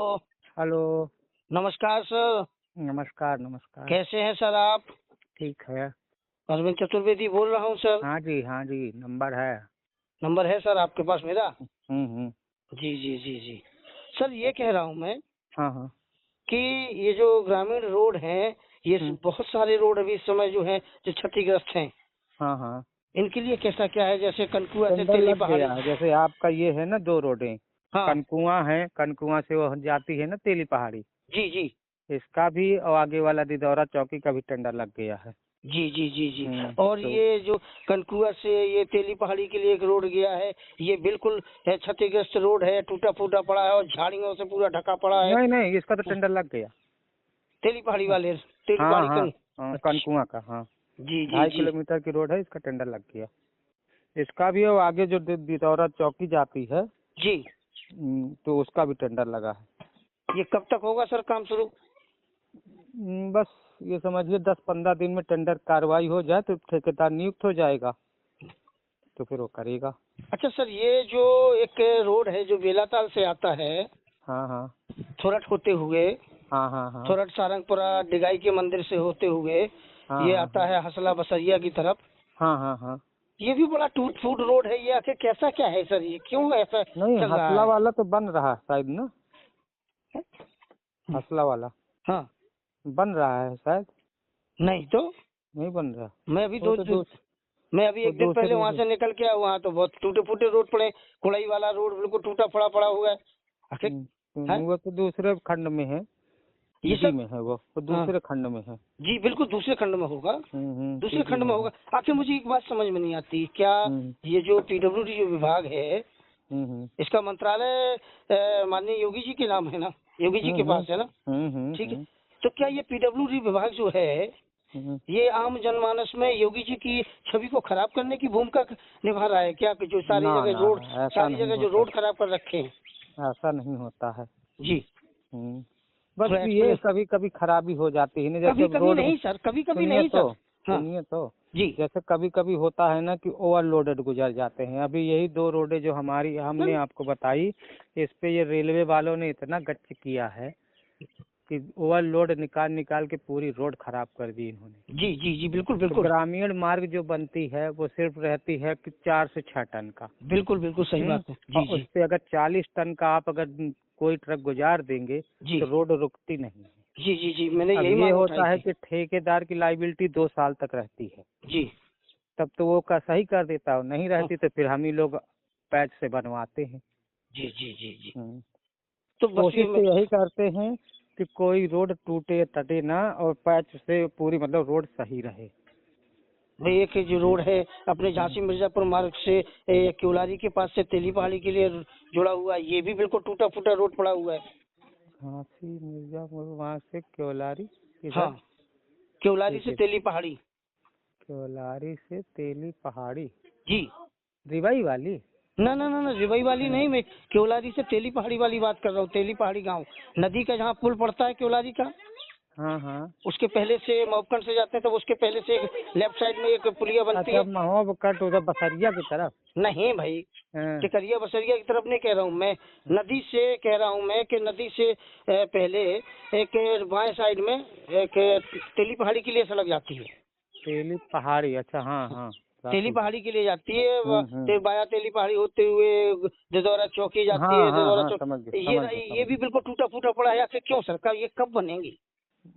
Hello. नमस्कार sir. नमस्कार नमस्कार। कैसे हैं सर आप? ठीक है। अरविंद चतुर्वेदी बोल रहा हूँ सर। हाँ जी नंबर है। नंबर है सर आपके पास मेरा? हम्म। जी जी जी जी। सर ये कह रहा हूँ मैं हाँ हाँ। कि ये जो ग्रामीण रोड हैं, ये हम्म, बहुत सारे रोड अभी इस समय जो है जो क्षतिग्रस्त हैं, हाँ हाँ। इनके लिए कैसा क्या है? जैसे कनकुआ से टेंडर तेली लग पहाड़ी। गया है, जैसे आपका ये है ना 2 रोडें। हाँ। कनकुआ है, कनकुआ से वो जाती है ना तेली पहाड़ी। जी जी इसका भी और आगे वाला दिदौरा चौकी का भी टेंडर लग गया है। जी जी जी जी। और तो ये जो कनकुआ से ये तेली पहाड़ी के लिए एक रोड गया है, ये बिल्कुल क्षतिग्रस्त रोड है, टूटा फूटा पड़ा है और झाड़ियों से पूरा ढका पड़ा है। नहीं नहीं, इसका तो टेंडर लग गया। तेली पहाड़ी हाँ वाले, तेली हाँ पहाड़ी हाँ। हाँ, अच्छा। कनकुआ का, हाँ। जी जी ढाई जी। किलोमीटर की रोड है, इसका टेंडर लग गया। इसका भी और आगे जो दिदौरा चौकी जाती है, जी। तो उसका भी टेंडर लगा है। ये कब तक होगा सर काम शुरू? बस ये समझिए 10-15 दिन में टेंडर कार्रवाई हो जाए तो ठेकेदार नियुक्त हो जाएगा, तो फिर वो करेगा। अच्छा सर, ये जो एक रोड है जो बेलाताल से आता है, हाँ हाँ थोरट होते हुए, हाँ हाँ हाँ थोरट सारंगपुरा डिगाई के मंदिर से होते हुए हाँ ये हाँ आता है हसला बसरिया की तरफ। हाँ हाँ हाँ। ये भी बड़ा टूट फूट रोड है, ये आखिर कैसा क्या है सर? ये क्यों ऐसा नहीं, चल रहा हसला है? वाला तो बन रहा है शायद ना। हसला वाला हाँ। बन रहा है शायद। नहीं तो नहीं बन रहा। मैं अभी वो तो मैं अभी वो एक दिन पहले वहां दूसरे। से निकल के आया, वहां तो बहुत टूटे फूटे रोड पड़े। कुड़ई वाला रोड बिल्कुल टूटा पड़ा पड़ा हुआ है आखिर। है वो तो दूसरे खंड में है। ये पीडी सब। में है वो हाँ दूसरे खंड में है। जी, बिल्कुल दूसरे खंड में होगा। दूसरे पीडी खंड में में है। होगा। आखिर मुझे एक बात समझ में नहीं आती, क्या हम्म ये जो पीडब्ल्यूडी जो विभाग है, हम्म इसका मंत्रालय माननीय योगी जी के नाम है ना? योगी जी हम्म के हम्म पास है ना? हम्म ठीक है। हम्म तो क्या ये पीडब्ल्यूडी विभाग जो है, हम्म। ये आम जनमानस में योगी जी की छवि को खराब करने की भूमिका निभा रहा है क्या? कि जो सारी ना जगह ना, रोड, ऐसा सारी नहीं जगह जो होता। रोड खराब कर रखे हैं। ऐसा नहीं होता है। जी। बस थोड़ा ये एक्सप्लेन। कभी कभी खराबी हो जाती है ना, जैसे कभी अब कभी रोड। नहीं सर, कभी कभी सुनिए नहीं तो सर। हाँ। सुनिए तो जी। जैसे कभी कभी होता है ना कि ओवरलोडेड गुजर जाते हैं। अभी यही 2 रोडें जो हमारी हमने आपको बताई, इस पे ये रेलवे वालों ने इतना गच्च किया है कि ओवरलोड निकाल निकाल के पूरी रोड खराब कर दी इन्होंने। जी जी जी, बिल्कुल तो बिल्कुल। ग्रामीण मार्ग जो बनती है वो सिर्फ रहती है कि 4 से 6 टन का। बिल्कुल बिल्कुल सही बात है। जी और उस जी पे अगर 40 टन का आप अगर कोई ट्रक गुजार देंगे जी तो रोड रुकती नहीं है। जी जी जी, मैंने अब यही ये मांग उठाई होता है थी। कि ठेकेदार की लाइबिलिटी 2 साल तक रहती है। जी। तब तो वो का सही कर देता है, नहीं हाँ। रहती तो फिर हम ही लोग पैच से बनवाते हैं। जी जी जी जी। हम्म। तो बस ये कोशिश तो यही करते हैं कि कोई रोड टूटे टटे ना, और पैच से पूरी मतलब रोड सही रहे। भाई एक जो रोड है अपने झांसी मिर्जापुर मार्ग से क्योलारी के पास से तेली पहाड़ी के लिए जुड़ा हुआ है, ये भी बिल्कुल टूटा फूटा रोड पड़ा हुआ है। झांसी मिर्जापुर वहाँ से क्योलारी हाँ, इधर। क्योलारी ठीक से है। तेली पहाड़ी। क्योलारी से तेली पहाड़ी, जी। रिवाई वाली। ना ना ना ना, रिवाई वाली हाँ नहीं, मैं क्योलारी से तेली पहाड़ी वाली बात कर रहा हूँ। तेली पहाड़ी गांव, नदी का जहाँ पुल पड़ता है क्योलारी का, हाँ हाँ। उसके पहले से मौकन से जाते हैं तो उसके पहले से एक लेफ्ट साइड में एक पुलिया बनती अच्छा, है। महोब कट उधर बसरिया की तरफ। नहीं भाई, हाँ टिकरिया बसरिया की तरफ नहीं कह रहा हूँ मैं, नदी से कह रहा हूँ मैं, कि नदी से पहले एक बाएं साइड में एक तेली पहाड़ी के लिए सड़क जाती है। तेली पहाड़ी, अच्छा हाँ हाँ। तेली काफी। पहाड़ी के लिए जाती है, हम्म। फिर बाया तेली पहाड़ी होते हुए जदौरा चौकी जाती है, हाँ हाँ जदौरा हाँ, चौक। समझ गए समझ गए ये समझ भी गए। बिल्कुल टूटा फूटा पड़ा है आखिर क्यों सरकार? ये कब बनेंगी?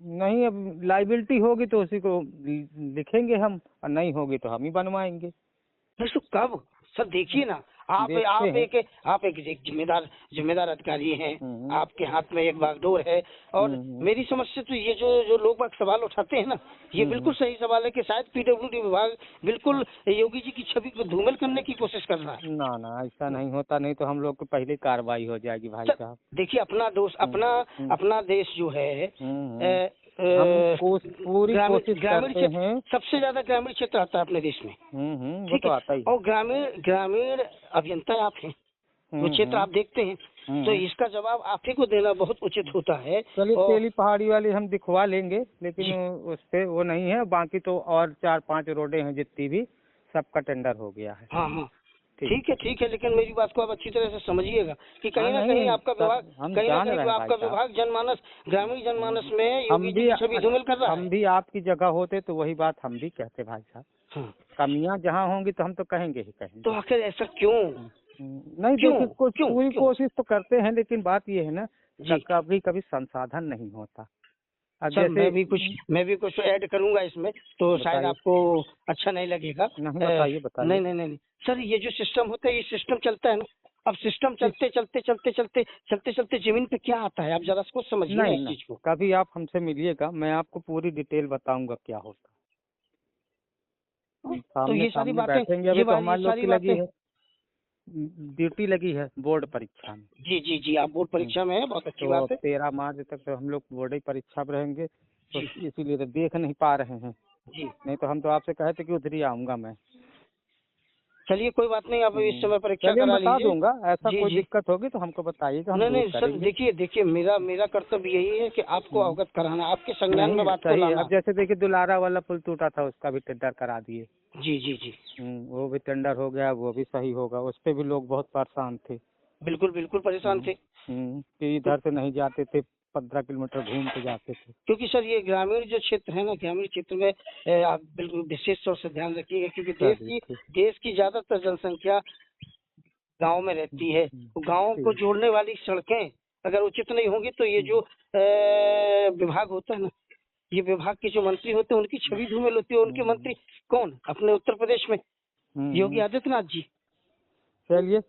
नहीं, अब लाइबिलिटी होगी तो उसी को लिखेंगे हम, और नहीं होगी तो हम ही बनवाएंगे। नहीं तो कब? सर देखिए ना, देखते हैं। आप एक जिम्मेदार जिम्मेदार अधिकारी हैं, हम्म आपके हाथ में एक बागडोर है। और हम्म मेरी समझ से तो ये जो जो लोग बाग सवाल उठाते हैं ना, ये बिल्कुल हम्म। सही सवाल है कि शायद पीडब्ल्यूडी विभाग बिल्कुल योगी जी की छवि को धूमिल करने की कोशिश कर रहा है। ना ना, ऐसा नहीं होता, नहीं तो हम लोग को पहले कार्रवाई हो जाएगी भाई सर साहब। देखिए, अपना दोस्त हम्म अपना हम्म अपना देश जो है हम्म। हम पूरी ग्रामीण कोशिश ग्रामीण करते क्षेत्र, हैं। सबसे ज्यादा ग्रामीण क्षेत्र आता है अपने देश में। वो ठीक तो है। आता ही है। और ग्रामीण ग्रामीण अभियंता आप हैं, वो क्षेत्र हम्म आप देखते हैं, तो हम्म। इसका जवाब आप ही को देना बहुत उचित होता है। चलिए, और तेली पहाड़ी वाली हम दिखवा लेंगे, लेकिन जी। उस पे वो नहीं है। बाकी तो और 4-5 रोडें हैं जितनी भी, सबका टेंडर हो गया है। हाँ हाँ। ठीक है, लेकिन मेरी बात को आप अच्छी तरह से समझिएगा कि कहीं ना कहीं आपका विभाग, कहीं ना कहीं जो आपका विभाग जनमानस, ग्रामीण जनमानस में योगी जी की छवि धूमिल कर रहा है। हम भी आपकी जगह होते तो वही बात हम भी कहते भाई साहब। हाँ। कमियां जहाँ होंगी तो हम तो कहेंगे ही कहेंगे। तो आखिर ऐसा क्यों? नहीं देखिए, पूरी कोशिश तो करते हैं, लेकिन बात ये है ना, कभी कभी संसाधन नहीं होता। अब सर जैसे मैं भी कुछ ऐड करूंगा इसमें, तो शायद आपको अच्छा नहीं लगेगा। बताइए नहीं सर, ये जो सिस्टम होता है, ये सिस्टम चलता है ना, अब सिस्टम चलते जमीन पे क्या आता है, आप जरा इसको समझिए ना इस चीज को। कभी आप हमसे मिलिएगा, मैं आपको पूरी डिटेल बताऊंगा क्या होता। तो ये सारी बातें, ये हमारे लोग की लगी है, ड्यूटी लगी है बोर्ड परीक्षा में। जी, आप बोर्ड परीक्षा में है, बहुत अच्छी बात है। 13 मार्च तक तो हम लोग बोर्ड परीक्षा में रहेंगे, तो इसीलिए तो देख नहीं पा रहे हैं जी। नहीं तो हम तो आपसे कहे थे कि उधर ही आऊंगा मैं। चलिए कोई बात नहीं, आप इस समय परीक्षा करा लीजिए। बता दूंगा, ऐसा कोई दिक्कत होगी तो हमको बताइएगा। नहीं सर, देखिए मेरा कर्तव्य यही है कि आपको अवगत कराना, आपके संज्ञान में बात को लाना। अब जैसे देखिए दुलारा वाला पुल टूटा था, उसका भी टेंडर करा दिए। जी। वो भी टेंडर हो गया, वो भी सही होगा। उस पे भी लोग बहुत परेशान थे। बिल्कुल परेशान थे कि इधर से नहीं जाते थे, 15 किलोमीटर घूम के जाते थे। क्योंकि सर ये ग्रामीण जो क्षेत्र है ना, ग्रामीण क्षेत्र में आप बिल्कुल विशेष तौर से ध्यान रखिएगा, क्योंकि देश की ज्यादातर जनसंख्या गांव में रहती है। तो गांव को जोड़ने वाली सड़कें अगर उचित नहीं होंगी तो ये जो विभाग होता है ना, ये विभाग के जो मंत्री होते हैं उनकी छवि धूमिल होती है। उनके मंत्री कौन? अपने उत्तर प्रदेश में योगी आदित्यनाथ जी। चलिए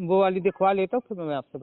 वो वाली दिखवा लेता हूँ, फिर मैं आपसे